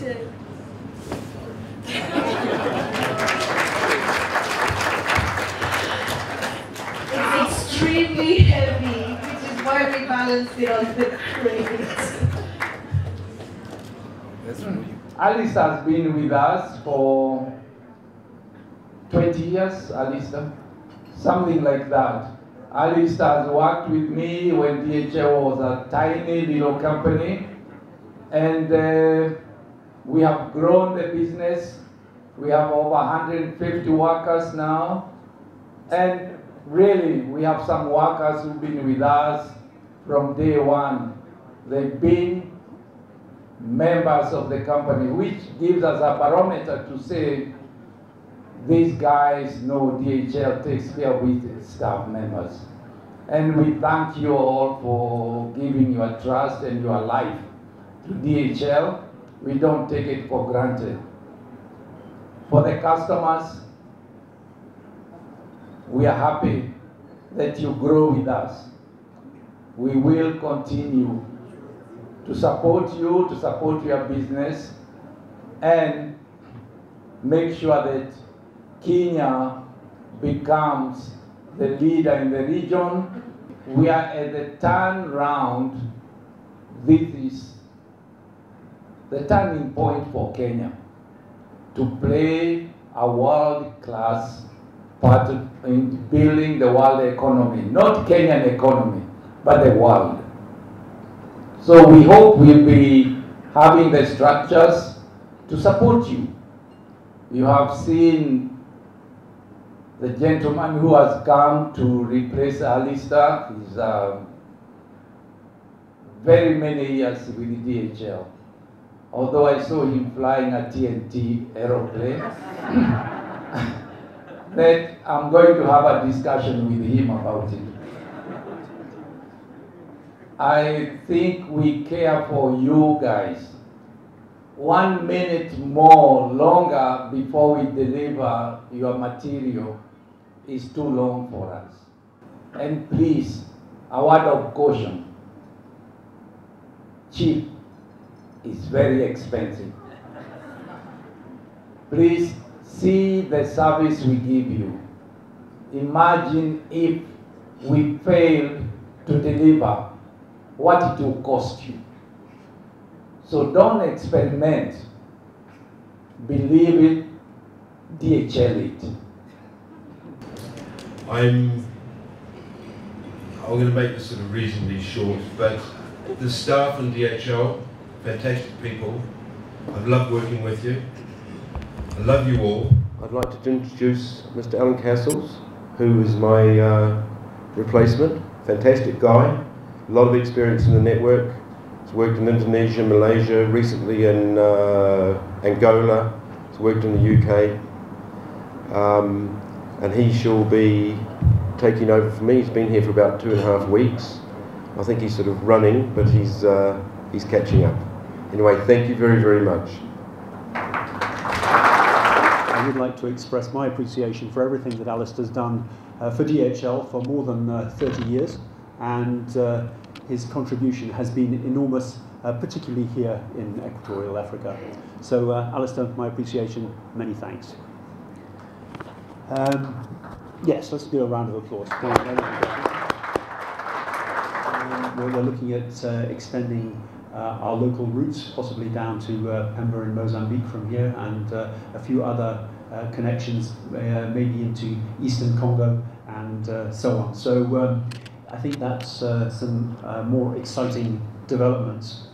too. It's extremely heavy, which is why we balanced it on the crate. Alice has been with us for 20 years, Alistair, something like that. Alice has worked with me when DHL was a tiny little company, and we have grown the business. We have over 150 workers now, and really we have some workers who've been with us from day one. They've been members of the company, which gives us a barometer to say, these guys know DHL takes care of its staff members. And we thank you all for giving your trust and your life to DHL. We don't take it for granted. For the customers, we are happy that you grow with us. We will continue to support you, to support your business, and make sure that Kenya becomes the leader in the region. We are at the turnaround. This is the turning point for Kenya to play a world-class part in building the world economy, not Kenyan economy, but the world. So we hope we'll be having the structures to support you. You have seen the gentleman who has come to replace Alistair. He's very many years with DHL. Although I saw him flying a TNT aeroplane, that I'm going to have a discussion with him about it. I think we care for you guys. 1 minute more longer before we deliver your material is too long for us. And please, a word of caution. Cheap is very expensive. Please see the service we give you. Imagine if we failed to deliver, what it will cost you. So don't experiment. Believe it, DHL it. I'm going to make this sort of reasonably short, but the staff in DHL, fantastic people. I've loved working with you. I love you all. I'd like to introduce Mr. Alan Castles, who is my replacement. Fantastic guy. A lot of experience in the network. He's worked in Indonesia, Malaysia, recently in Angola. He's worked in the UK. And he shall be taking over for me. He's been here for about 2.5 weeks. I think he's sort of running, but he's catching up. Anyway, thank you very, very much. I would like to express my appreciation for everything that Alistair's done for DHL for more than 30 years. And his contribution has been enormous, particularly here in Equatorial Africa. So, Alistair, my appreciation, many thanks. Yes, let's do a round of applause. We're looking at extending our local routes, possibly down to Pemba in Mozambique from here, and a few other connections, maybe into Eastern Congo and so on. So I think that's some more exciting developments.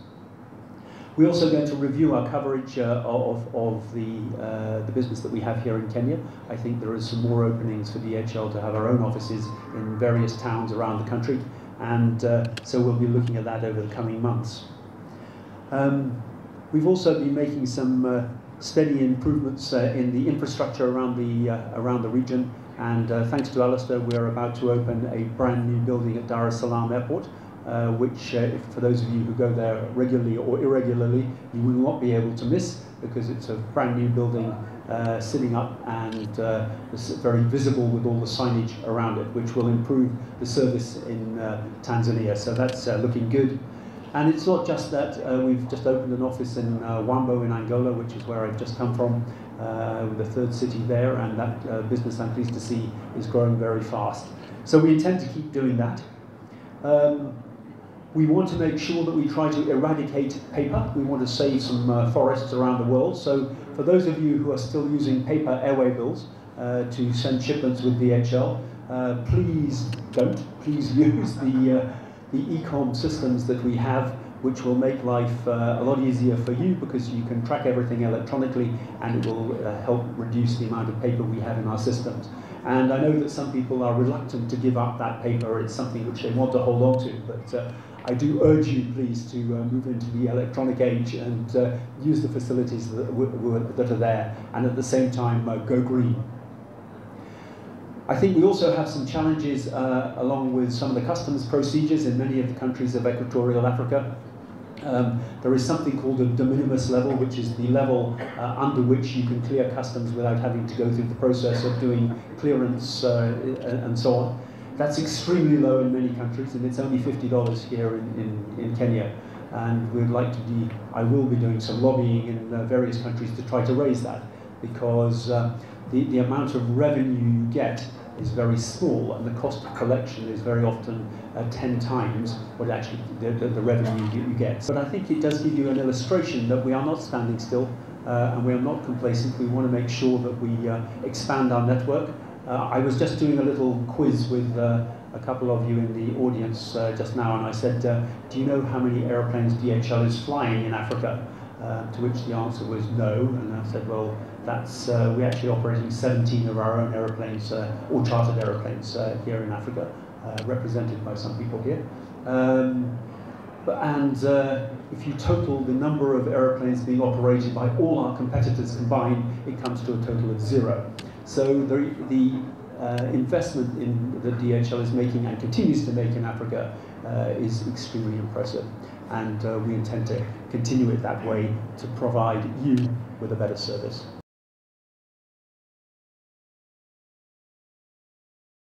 We're also going to review our coverage of the business that we have here in Kenya. I think there are some more openings for DHL to have our own offices in various towns around the country, and so we'll be looking at that over the coming months. We've also been making some steady improvements in the infrastructure around the region, and thanks to Alistair, we're about to open a brand new building at Dar es Salaam Airport, which, for those of you who go there regularly or irregularly, you will not be able to miss, because it's a brand new building sitting up and very visible with all the signage around it, which will improve the service in Tanzania. So that's looking good. And it's not just that. We've just opened an office in Wambo in Angola, which is where I've just come from, the third city there, and that business, I'm pleased to see, is growing very fast. So we intend to keep doing that. We want to make sure that we try to eradicate paper. We want to save some forests around the world. So for those of you who are still using paper airway bills to send shipments with DHL, please don't. Please use the e-com systems that we have, which will make life a lot easier for you, because you can track everything electronically, and it will help reduce the amount of paper we have in our systems. And I know that some people are reluctant to give up that paper. It's something which they want to hold on to, but I do urge you, please, to move into the electronic age and use the facilities that are there, and at the same time go green. I think we also have some challenges along with some of the customs procedures in many of the countries of Equatorial Africa. There is something called a de minimis level, which is the level under which you can clear customs without having to go through the process of doing clearance and so on. That's extremely low in many countries, and it's only $50 here in Kenya. And we'd like to be, I will be doing some lobbying in various countries to try to raise that, because the amount of revenue you get is very small, and the cost of collection is very often 10 times what actually the revenue you get. But I think it does give you an illustration that we are not standing still, and we are not complacent. We want to make sure that we expand our network. I was just doing a little quiz with a couple of you in the audience just now, and I said, do you know how many airplanes DHL is flying in Africa? To which the answer was no, and I said, well, that's we're actually operating 17 of our own airplanes, or chartered airplanes, here in Africa, represented by some people here. If you total the number of airplanes being operated by all our competitors combined, it comes to a total of 0. So the investment that DHL is making and continues to make in Africa is extremely impressive. And we intend to continue it that way to provide you with a better service.